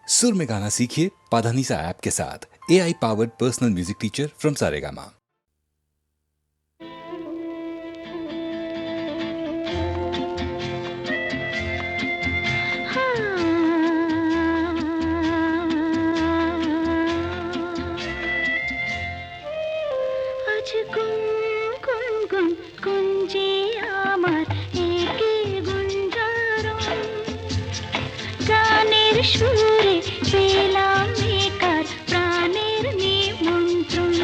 सुर में गाना सीखिए पाधानीसा ऐप के साथ। AI powered personal music teacher from Saregama. সুরে পেলাম একার প্রাণের নিমন্ত্রণ।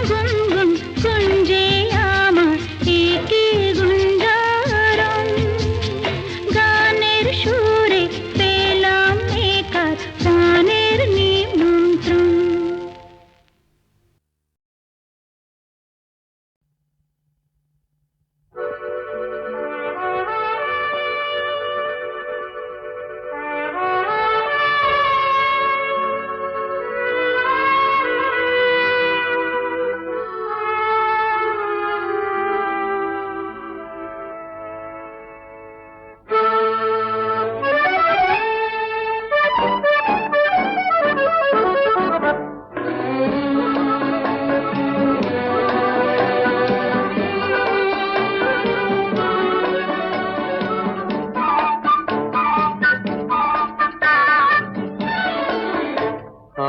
গুন গুন গুঞ্জে আমার একে গুঞ্জারণ। গানের সুরে পেলাম একার প্রাণের নিমন্ত্রণ।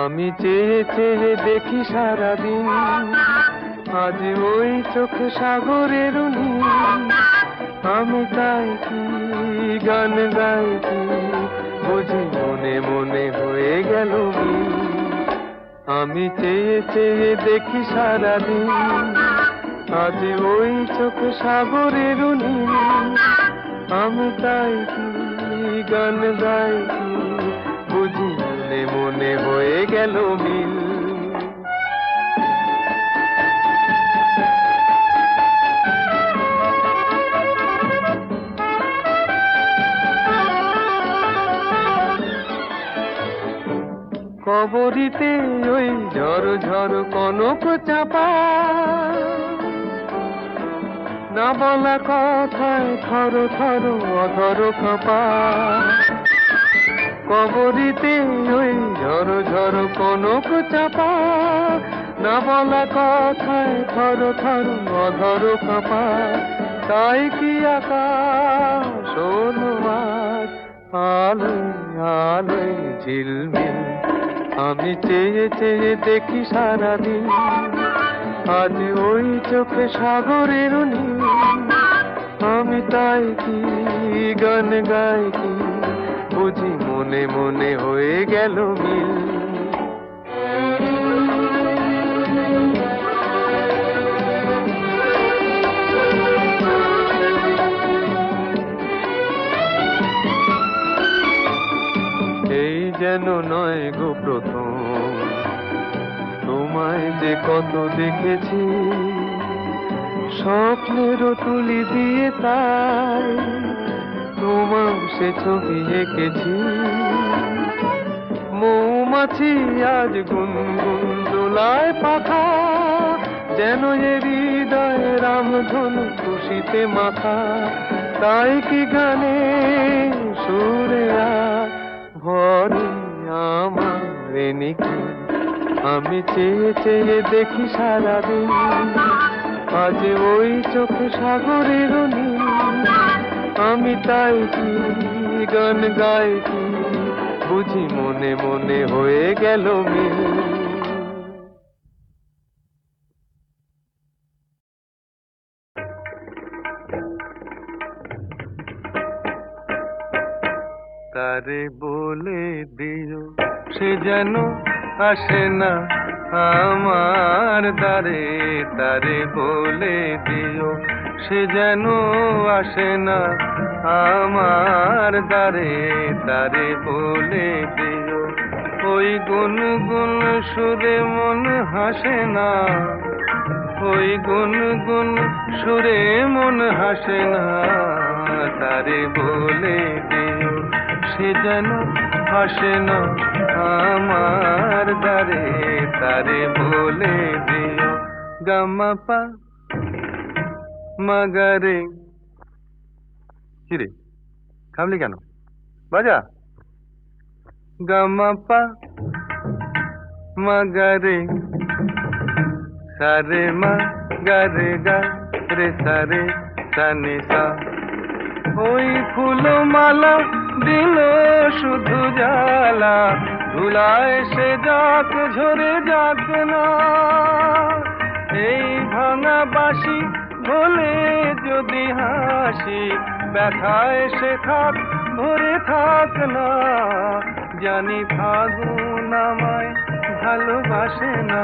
আমি চেয়ে চেয়ে দেখি সারাদিন, আজ ওই চোখে সাগরের নীল। আমি তাই কি গান গাই কি বুঝি মনে মনে হয়ে গেল মিল। আমি চেয়ে চেয়ে দেখি সারাদিন, আজ ওই চোখে সাগরের নীল। আমি তাই কি গান গাই কি বুঝি মনে মনে হয়ে গেল মিল। কবরীতে ওই ঝড় ঝড় কনক চাপা, না বলা কথায় থর থর অধর কাঁপা। কবরীতে ওই ঝড় ঝড় কনক চাপা, না বলা কথায় থর থর অধর কাঁপা, তাই কি আকাশ হলো আজ আলোয় আলোয় ঝিলমিল। আমি চেয়ে চেয়ে দেখি সারাদিন, আজ ওই চোখে সাগরের নীল। আমি তাই কি গান গাই কি, বুঝি মনে মনে হয়ে গেল মিল। এই যেন নয় গো প্রথম, তোমায় যে কত দেখেছি স্বপ্নেরও তুলি দিয়ে, তাই তোমার সে ছবি এঁকেছি। মৌমাছি আজ গুনগুন দোলায় পাখা, যেন এ হৃদয়ে রামধনু খুশিতে মাথা। তাই কি গানে সুরে ভরে আমার নিকি, আমি চেয়ে চেয়ে দেখি সারাদিন, আজ ওই চোখে সাগরের নীল। আমি তাই কি গান গাই কি, বুঝি মনে মনে হয়ে গেল মিল। তারে বলে দিও সে যেন আসে না আমার দ্বারে, তারে বলে দিও সে যেন আসে না আমার দ্বারে, তারে বলে দিও ওই গুনগুন সুরে মন হাসে না, ওই গুনগুন সুরে মন হাসে না। তারে বলে দিও সে যেন আসে না আমার দ্বারে, তারে বলে দিও। গামা পা মাগারে। কিরে থামলি কেন, বাজা। গামা পা মাগারে, সারে মা গারে গা রে সারে সানে সা। ওই ফুলমালা দিল শুধু জ্বালা, ধুলায় সে যাক ঝরে যাক না। এই ভাঙা বাঁশি বলে যদি হাসি, ব্যথায় সে থাক ভরে থাক না। জানি ফাগুন আমায় ভালোবাসে না,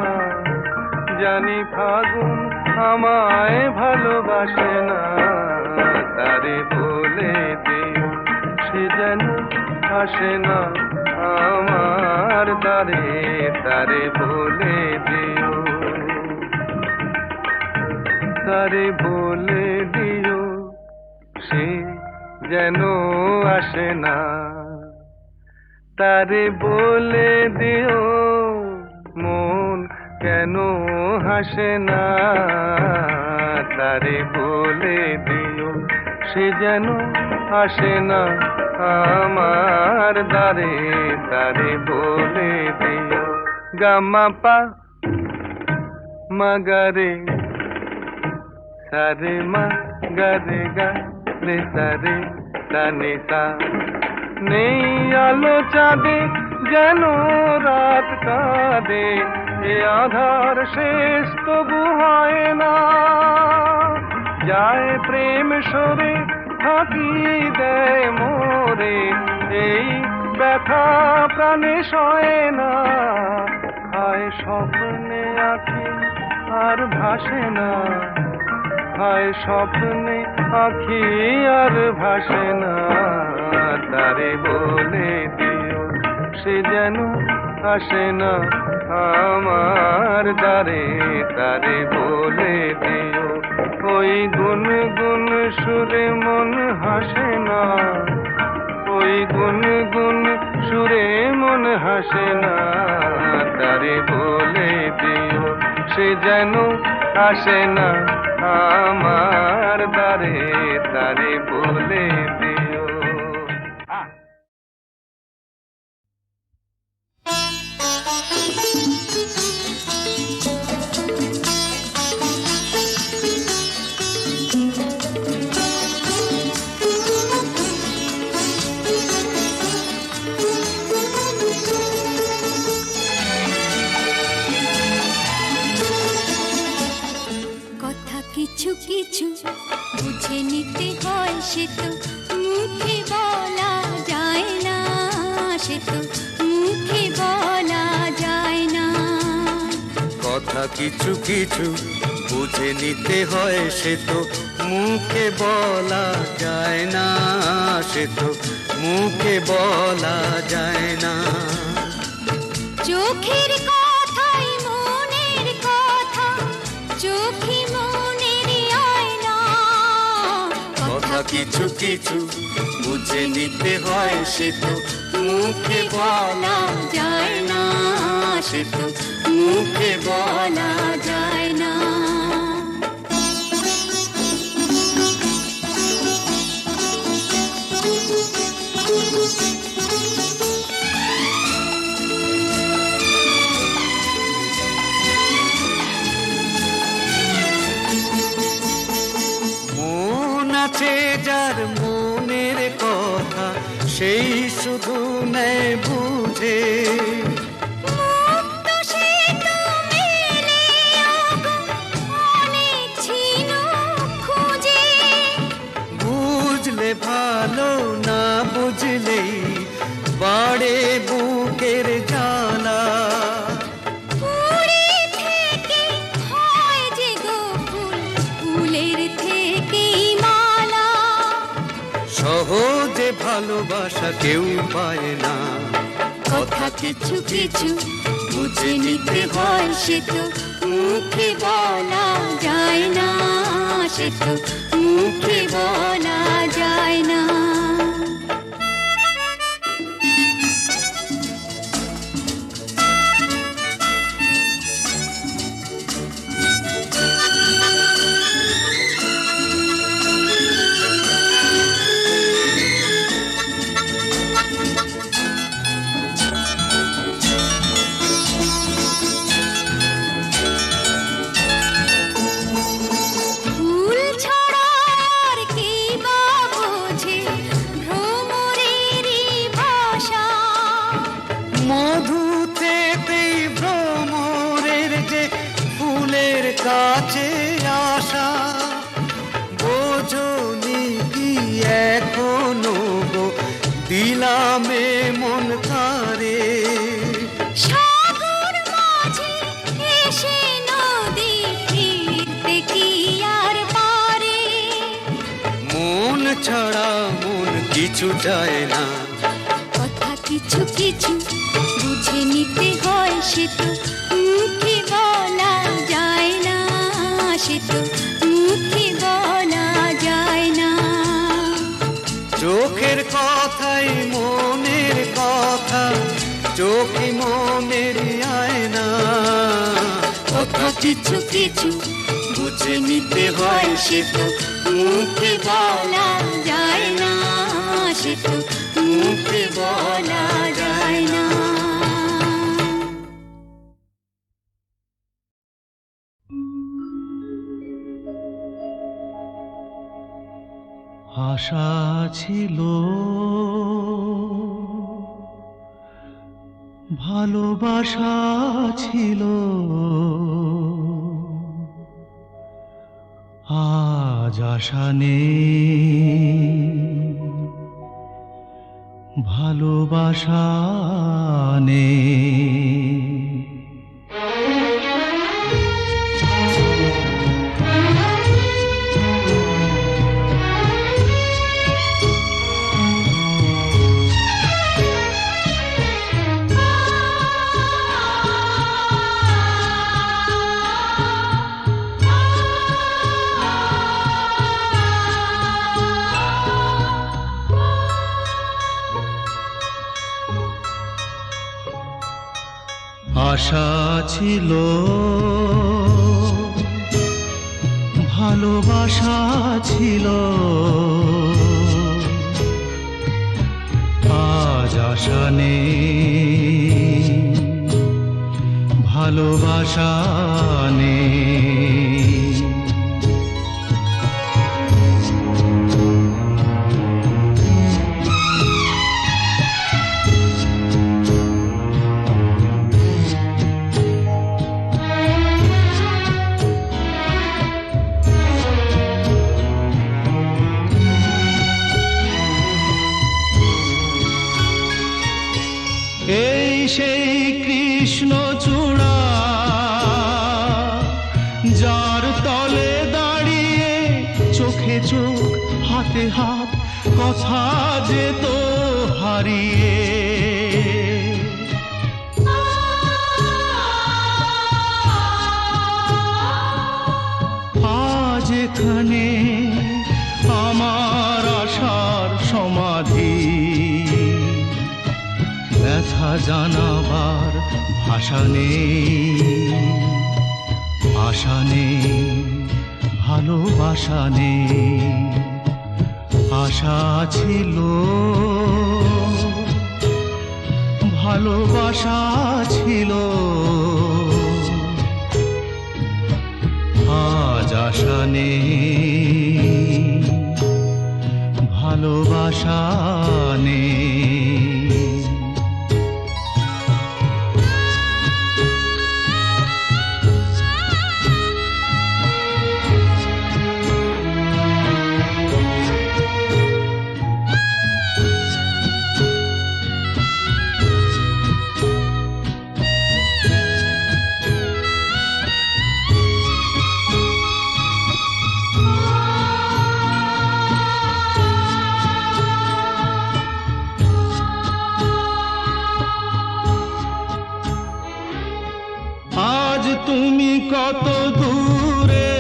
জানি ফাগুন আমায় ভালোবাসে না। তারে বলে দিও সে যেন আসে না আমার দ্বারে, তারে বলে দিও, তারে বলে দিও সে যেন আসে না। তারে বলে দিও মন কেন হাসে না, তারে বলে দিও সে যেন আসে না আমার দ্বারে, তারে বলে দিও। গামা পা মাগারে, সারে মা গারে গা রে সারে সানে সা। নেই আলো চাঁদে যেন রাত কাঁদে, এ আধার শেষ তবু হয় না। যায় প্রেম সরে ফাঁকি দেয় মোরে, এই ব্যথা প্রাণে সয় না। হায় স্বপ্নে আঁখি আর ভাসে না, হায় স্বপ্নে আঁখি আর ভাসে না। তারে বলে দিও সে যেন আসে না আমার দ্বারে, তারে বলে দিও ওই গুনগুন সুরে মন হাসে না, ওই গুনগুন সুরে মন হাসে না। তারে বলে দিও সে যেন আসে না আমার দ্বারে, তারে বলে দিও। কিছু কিছু বুঝে নিতে হয়, সে তো মুখে বলা যায় না, সে তো মুখে বলা যায় না। কথা কিছু কিছু বুঝে নিতে হয়, সে তো মুখে বলা যায় না, সে তো মুখে বলা যায় না। চোখের কথাই মনের কথা, চোখে মনের আয়না। কথা কিছু কিছু বুঝে নিতে হয়, সে তো মুখে বলা যায় না, সে তো মুখে বলা যায় না। মন আছে যার মনের কথা, সেই শুধু নেয় বুঝে। মুক্ত সে তো মেলে অনেক ছিল খুঁজে। বুঝলে ভালো, না বুঝলেই বাড়ে বুকের জ্বালা। ফুলে থেকে হয় যে গো ফুল, ফুলের থেকেই মালা। সহজে ভালোবাসা কেউ পায় না। কথা কিছু কিছু বুঝে নিতে হয়, সে তো মুখে বলা যায় না, সে তো মুখে বলা যায় না। ফুল ছাড়া আর কি বা বোঝে ভ্রমরেরই ভাষা। মধু থেকেই ভ্রমরের যে ফুলের কাছে আসা। বোঝনি কি এখনো গো দিলামে মন কারে। সাগর মাঝে এসে নদী ফিরতে কি আর পারে। মন ছাড়া মন কিছু চায় না। কথা কিছু কিছু বুঝে নিতে হয়, সে তো মুখে বলা যায় না, সে তো মুখে বলা যায় না। চোখের কথাই মনের কথা, চোখে মনের আয়না। কথা কিছু কিছু বুঝে নিতে হয়, সে তো মুখে বলা যায় না, সে তো মুখে বলা যায় না। আশা ছিল, ভালোবাসা ছিল, আজ আশা নেই, ভালোবাসা নেই। আশা ছিল, ভালোবাসা ছিল, আজ আশা নেই, ভালোবাসা নেই। চোখ হাতে হাত কথা যেত হারিয়ে। আজ এখানে আমার আশার সমাধি, ব্যথা জানাবার ভাষা নেই, আশা নেই, ভালোবাসা নেই। আশা ছিল, ভালোবাসা ছিল, আজ আশা নেই, ভালোবাসা নেই। আজ তুমি কত দূরে,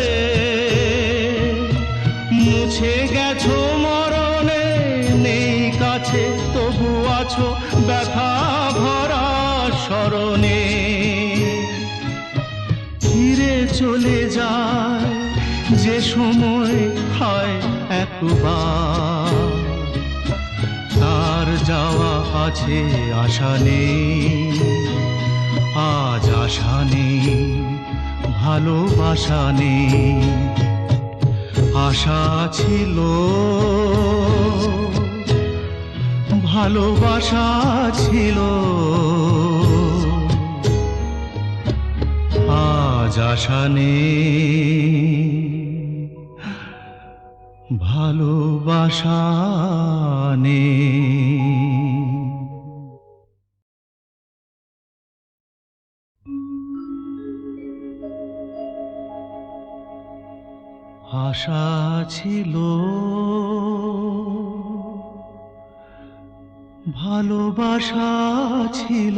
মুছে গেছো মরণে, নেই কাছে তবু আছো ব্যথা ভরা স্মরণে। ফিরে চলে যায় যে সময় হয় একবার, তার যাওয়া আছে আশা নেই, আজ আশা নেই, ভালোবাসা নেই। আশা ছিল, ভালোবাসা ছিল, আজ আশা নেই, ভালোবাসা নেই। আশা ছিল, ভালোবাসা ছিল,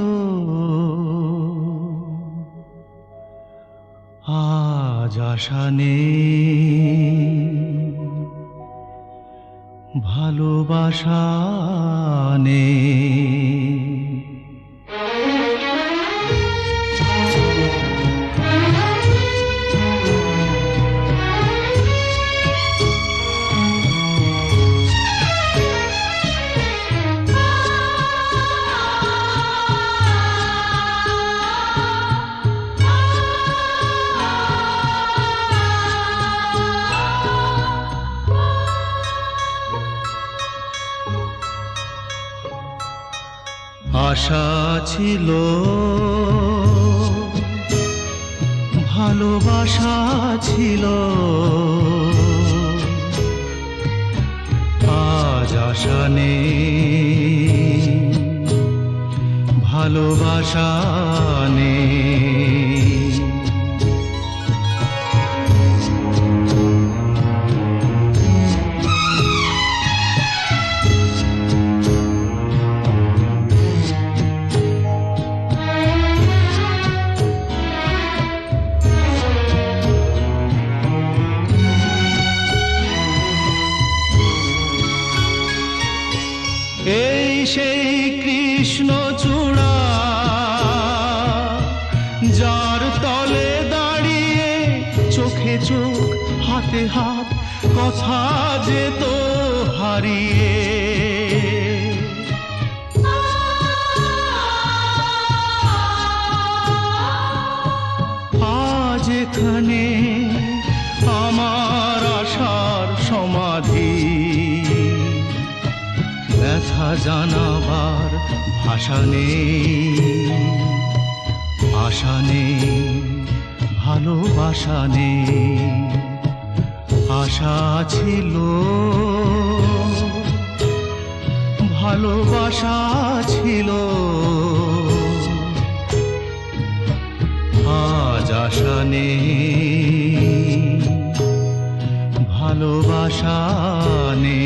আজ আশা নেই, ভালোবাসা নেই। আশা ছিল, ভালোবাসা ছিল, আজ আশা নেই, ভালোবাসা নেই। এই সেই কৃষ্ণ চূড়া, যার তলে দাঁড়িয়ে চোখে চোখ হাতে হাত কথা যেত হারিয়ে। আজ এখানে আমার আশার সমাধি, ব্যথা জানাবার ভাষা নেই, আশা নেই, ভালোবাসা নেই। আশা ছিল, ভালোবাসা ছিল, আজ আশা নেই, ভালোবাসা নেই।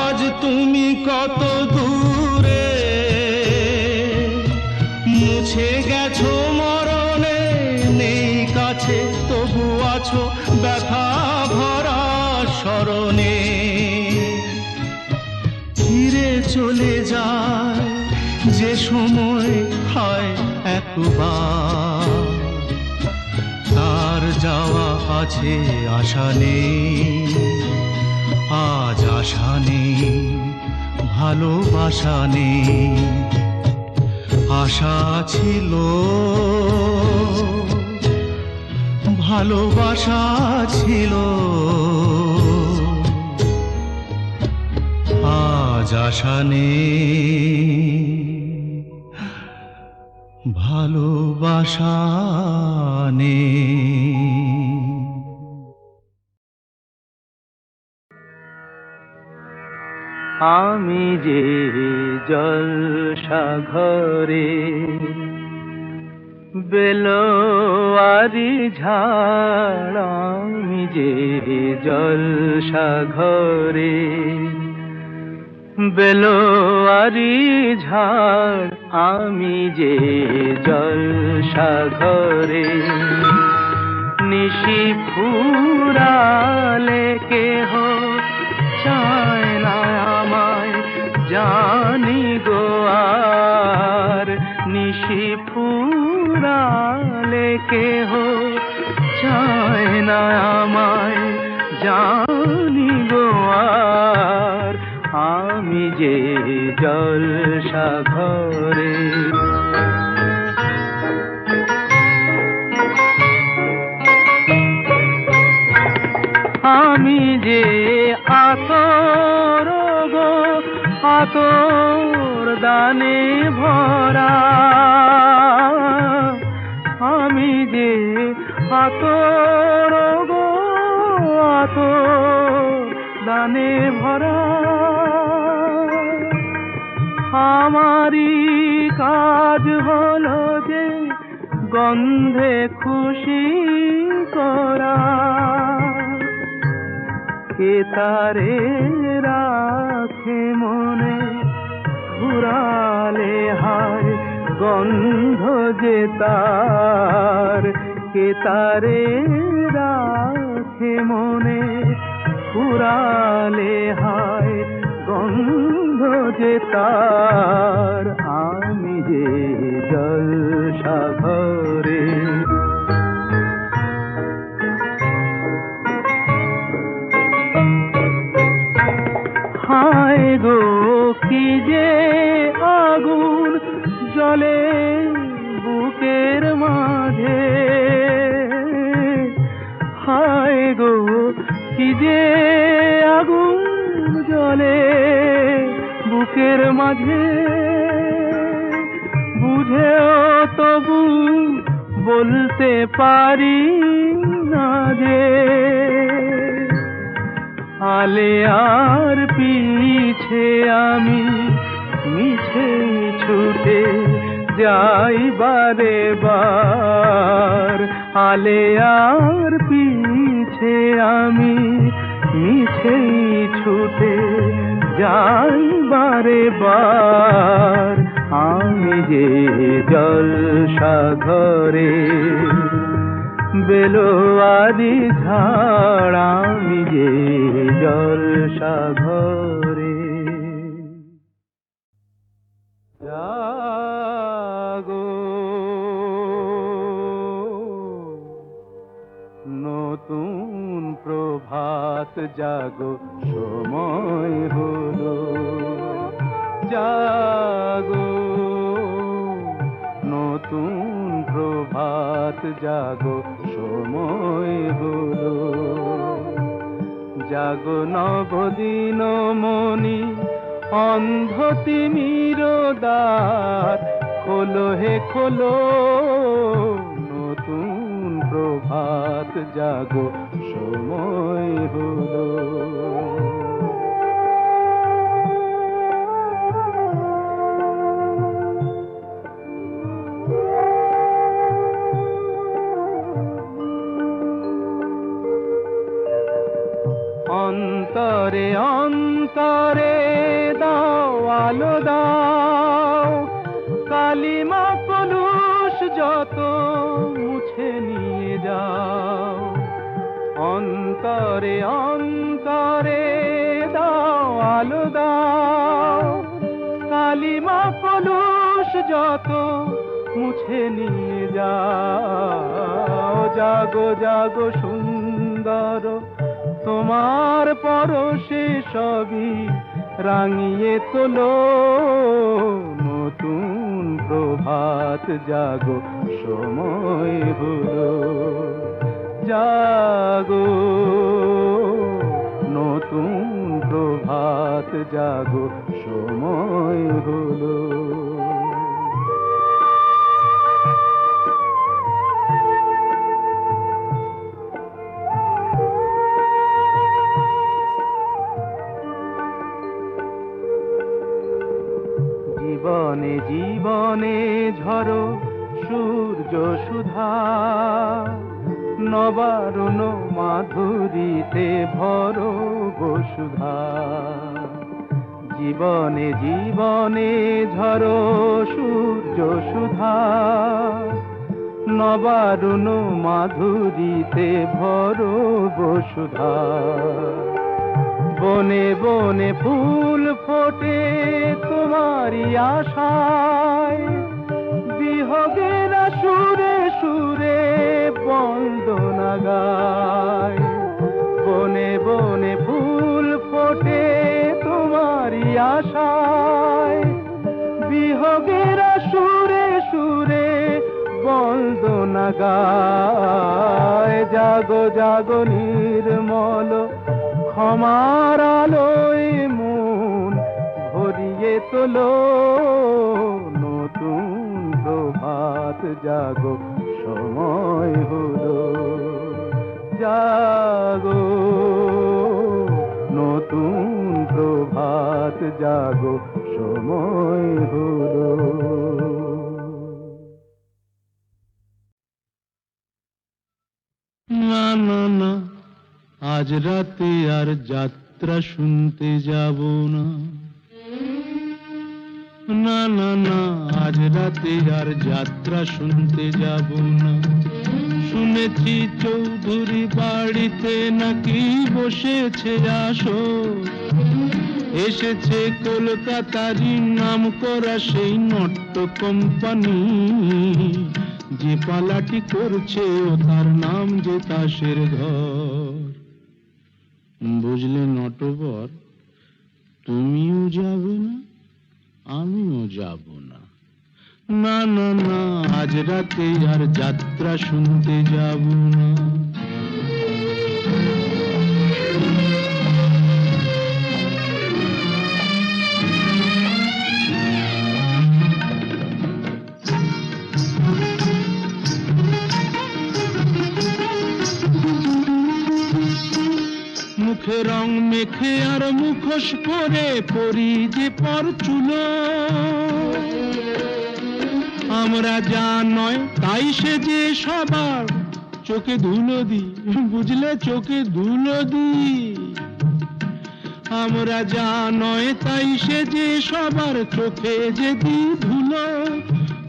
আজ তুমি কত দূরে, মুছে গেছো মরণে, নেই কাছে তবু আছো ব্যথা ভরা স্মরণে। ফিরে চলে যায় যে সময় হয় একবার, তার যাওয়া আছে আশা নেই। আজ আশা নেই, ভালোবাসা নেই। আশা ছিল, ভালোবাসা ছিল, আজ আশা নেই, ভালোবাসা নেই। আমি যে জলসাঘরে বেলোয়ারি ঝাড়, আমি যে জলসাঘরে বেলোয়ারি ঝাড়, আমি যে জলসাঘরে নিশি ফুরালে কেহ চায় না আমায়, জানি গো আর নিশি ফুরালে কেহ চায় না আমায়, জানি গো আর আমি যে জলসাঘরে। আমি যে আতর গো, আতর দানে ভরা, আমি যে আতর গো, আতর দানে ভরা। আমারই কাজ হলো যে গন্ধে খুশি করা, কে তারে রাখে মনে ঘুরালে হায়, গন্ধ যে তার, কে তারে রাখে মনে ঘুরালে হায়, গন্ধ যে তার। আমি যে জলসাঘরে হায় গো, কি যে আগুন জ্বলে বুকের মাঝে, হায় গো, কি যে আগুন জ্বলে বুকের মাঝে। বুঝেও তবু বলতে পারি না যে, আলে আর পিছে আমি মিছে ছুটে যাই বারে বার, আলে আর পিছে আমি মিছে ছুটে যাই বারে বার। আমি যে জলসাঘরে বেলোয়ারি ঝাড়, আমি যে জলসাঘরে। জাগো নতুন প্রভাত জাগো, সময় হলো জাগো, নতুন প্রভাত প্রভাত জাগো সময় হলো। জাগো নবদিন মনি অন্ধ তিমির দ্বার, খোলো হে খোলো নতুন প্রভাত জাগো সময় হলো। অন্তরে অন্তরে দাও আলো দাও, কালিমা কলুষ যত মুছে নিয়ে যাও। অন্তরে অন্তরে দাও আলো দাও, কালিমা কলুষ যত মুছে নিয়ে যাও। জাগো জাগো সুন্দর তোমার পরশে সবই রাঙিয়ে তোলো, নতুন প্রভাত জাগো সময় হলো। জাগো নতুন প্রভাত জাগো সময় হলো। জীবনে জীবনে ঝরো সূর্য সুধা, নবারুণ মাধুরীতে ভরো বসুধা। জীবনে জীবনে ঝরো সূর্য সুধা, নবারুণ মাধুরীতে ভরো বসুধা। বনে বনে ফুল ফোটে তোমারি আশায়, বিহগের সুরে সুরে বন্দনা গায়। বনে বনে ফুল ফোটে তোমারি আশায়, বিহগের সুরে সুরে বন্দনা গায়। জাগো জাগো নির্মল ক্ষমার আলোয় মন ভরিয়ে তোলো, নতুন প্রভাত জাগো সময় হলো। জাগো নতুন প্রভাত জাগো সময় হলো। না না না, আজ রাতে আর যাত্রা শুনতে যাব না। না না না, আজ রাতে আর যাত্রা শুনতে যাব না। শুনেছি চৌধুরী বাড়িতে নাকি বসেছে আসর, এসেছে কলকাতারই নাম করা সেই নট্য কোম্পানি। যে পালাটি করছে ও তার নাম যে তাসের ঘর। বুঝলে নটবর, তুমিও যাবে না, আমিও যাব না। না না না, আজ রাতে আর যাত্রা শুনতে যাব না। মুখে রং মেখে আর মুখোশ পরে পরি যে পরচুলো, আমরা যা নয় তাই সে যে সবার চোখে ধুলো দি। বুঝলে, চোখে ধুলো দি। আমরা যা নয় তাই সে যে সবার চোখে যে দি ধুলো।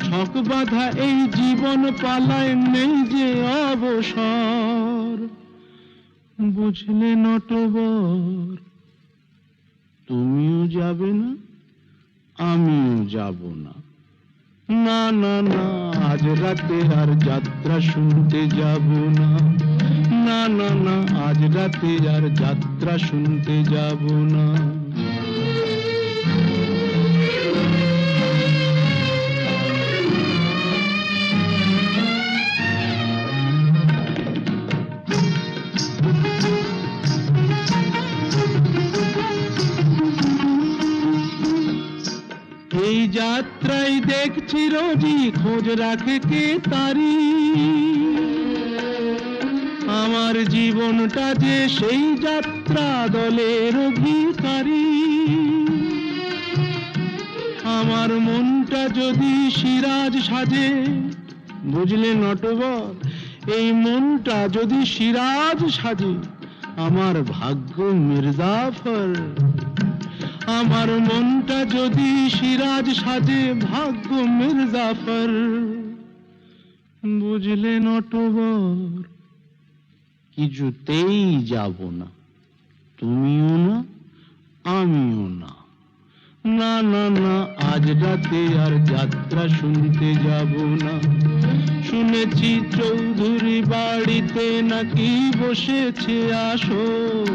ছক বাঁধা এই জীবন পালায় নেই যে অবসর। বুঝলে নটবর, তুমিও যাবে না, আমিও যাব না। না না না, আজ রাতে আর যাত্রা শুনতে যাব না। না না না, আজ রাতে আর যাত্রা শুনতে যাব না। দেখছি রোজই খোঁজ রাখে কে তারি। আমার জীবনটা যে সেই যাত্রা দলের অধিকারী। আমার মনটা যদি সিরাজ সাজে, বুঝলে নটবর, এই মনটা যদি সিরাজ সাজে, আমার ভাগ্য মির্জাফর। আমার মনটা যদি সিরাজ সাজে, ভাগ্য মির্জাফর। বুঝলে নটবর, কিছুতেই যাব না, তুমিও না আমিও না। না না না, আজ রাতে আর যাত্রা শুনতে যাব না। শুনেছি চৌধুরী বাড়িতে নাকি বসেছে আসর।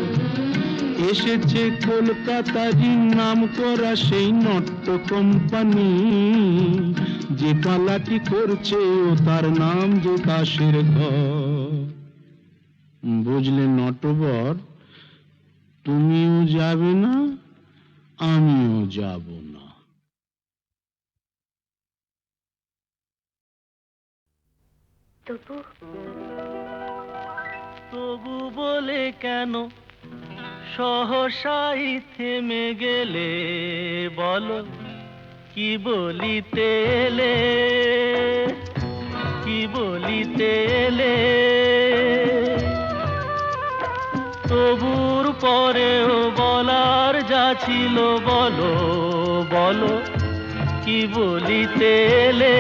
এসেছে কলকাতারই নাম করা সেই নট্য কোম্পানি। যে পালাটি করছে ও তার নাম যে দাসের ঘর। বুঝলে নটবর, তুমিও যাবে না আমিও যাব না। তবু বলে কেন সহসাই থেমে গেলে, বলো কি বলিতে এলে, কি বলিতে এলে। তবুর পরেও বলার যা ছিল বলো, বলো কি বলিতে এলে,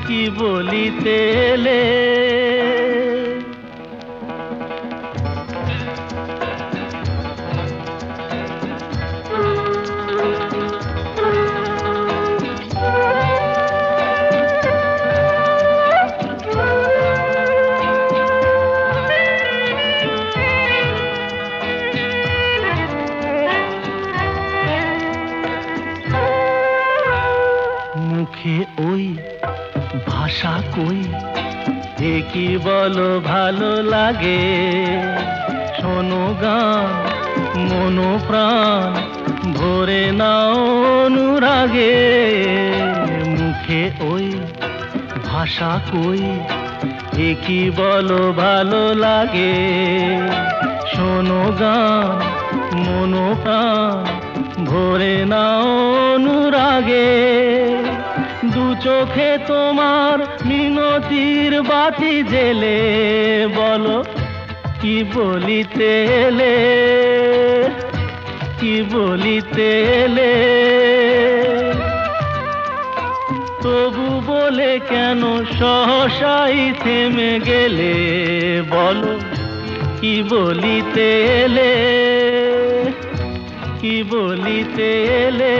কি বলিতে এলে। মুখে ওই ভাষা কই, এ কি বলো ভালো লাগে। শোনো গান মনো প্রাণ ভরে নাও অনুরাগে। মুখে ওই ভাষা কই, এ কি বলো ভালো লাগে। শোনো গান মনো প্রাণ ভরে নাও অনুরাগে। দু চোখে তোমার মিনতির বাতি জেলে, বলো কি বলিতে এলে, কি বলিতে এলে। তবু বলে কেন সহসাই থেমে গেলে, বলো কি বলিতে এলে, কি বলিতে এলে।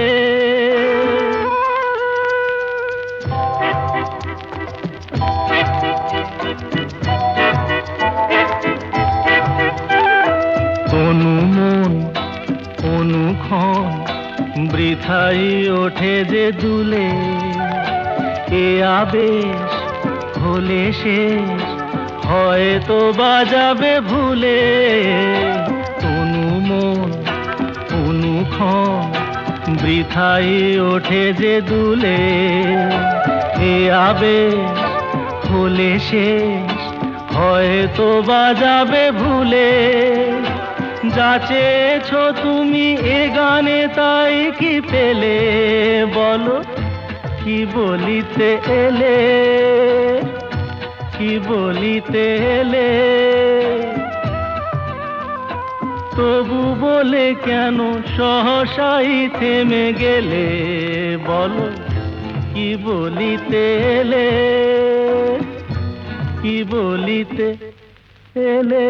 অনুমন অনুক্ষণ বৃথাই ওঠে যে দুলে। এ আবেশ হলে শেষ হয়তো বাজাবে ভুলে। অনুমন অনুক্ষণ বৃথাই ওঠে যে দুলে। এ আবেশ হলে শেষ হয়তো বাজাবে ভুলে। যাচেছো তুমি এ গানে তাই কি পেলে, বলো কি বলিতে এলে, কি বলিতে এলে। তবু বলে কেন সহসাই থেমে গেলে, বলো কি বলিতে এলে, কি বলিতে এলে।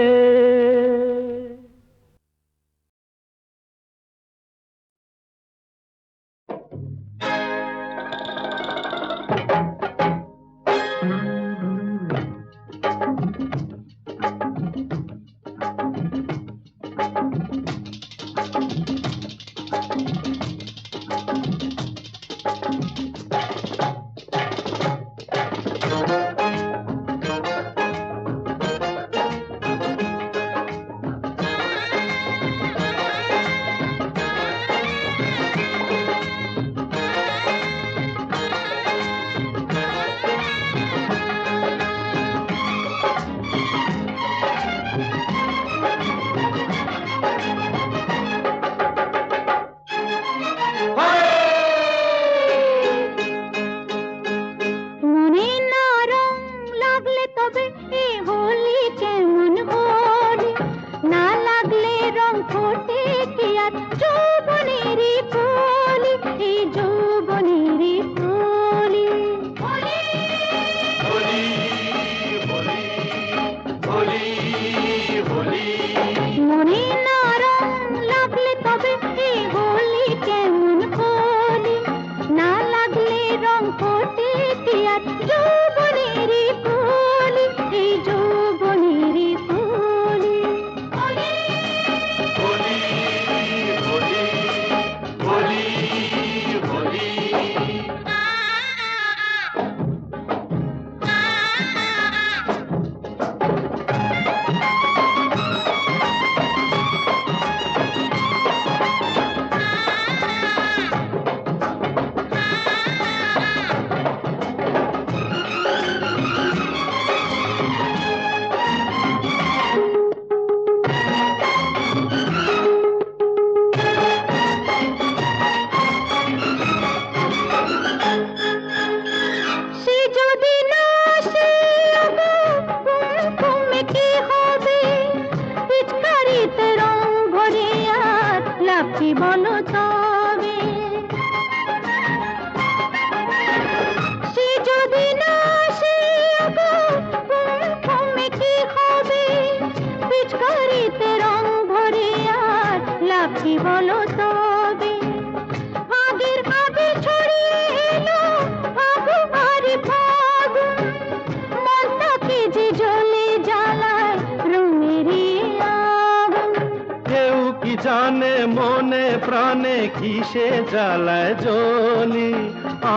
মনে প্রাণে কিসে জ্বালায় জ্বলি,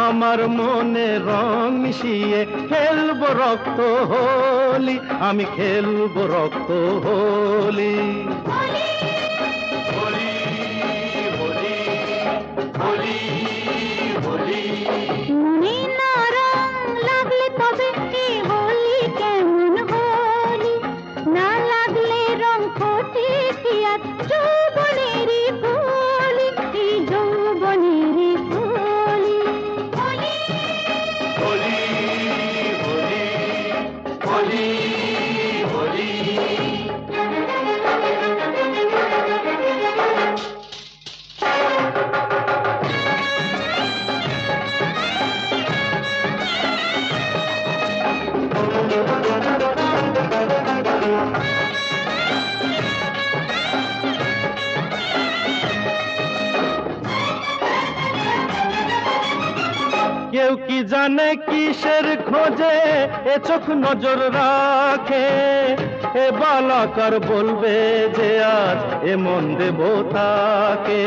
আমার মনে রং মিশিয়ে খেলবো রক্ত হোলি, আমি খেলবো রক্ত হোলি। মনে নরম লাগলে তবে কি হোলি কেমন হোলি, না লাগলে রং ফোটে কি আর যৌবনেরই হোলি, এই যৌবনেরই হোলি। কেউ কি জানে কিসের খোঁজে এ চোখ নজর রাখে, এ বালাকার বলবে যে আজ এ মন দেব তাকে।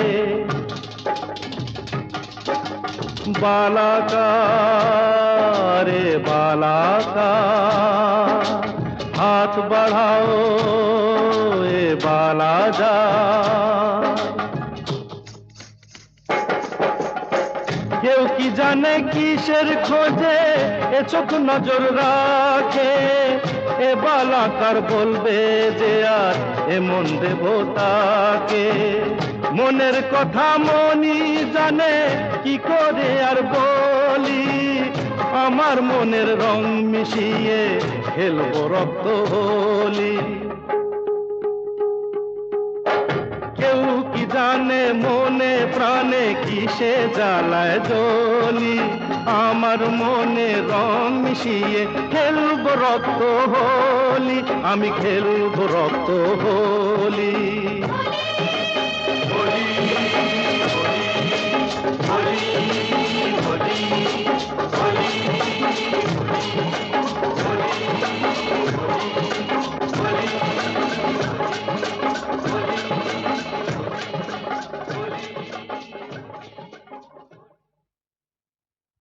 বালাকার এ বালাকার, হাত বাড়াও এ বালাজা। কেউ কি জানে কিসের খোঁজে এ চোখ নজর রাখে, এ বালাকার বলবে যে আর এ মন দেব তাকে। মনের কথা মনি জানে কি করে আর বলি, আমার মনের রং মিশিয়ে খেলবো রক্ত হোলি। কেউ কি জানে মনে প্রাণে কিসে জ্বালায় জ্বলি, আমার মনে রং মিশিয়ে খেলবো রক্ত হোলি, আমি খেলবো রক্ত হোলি।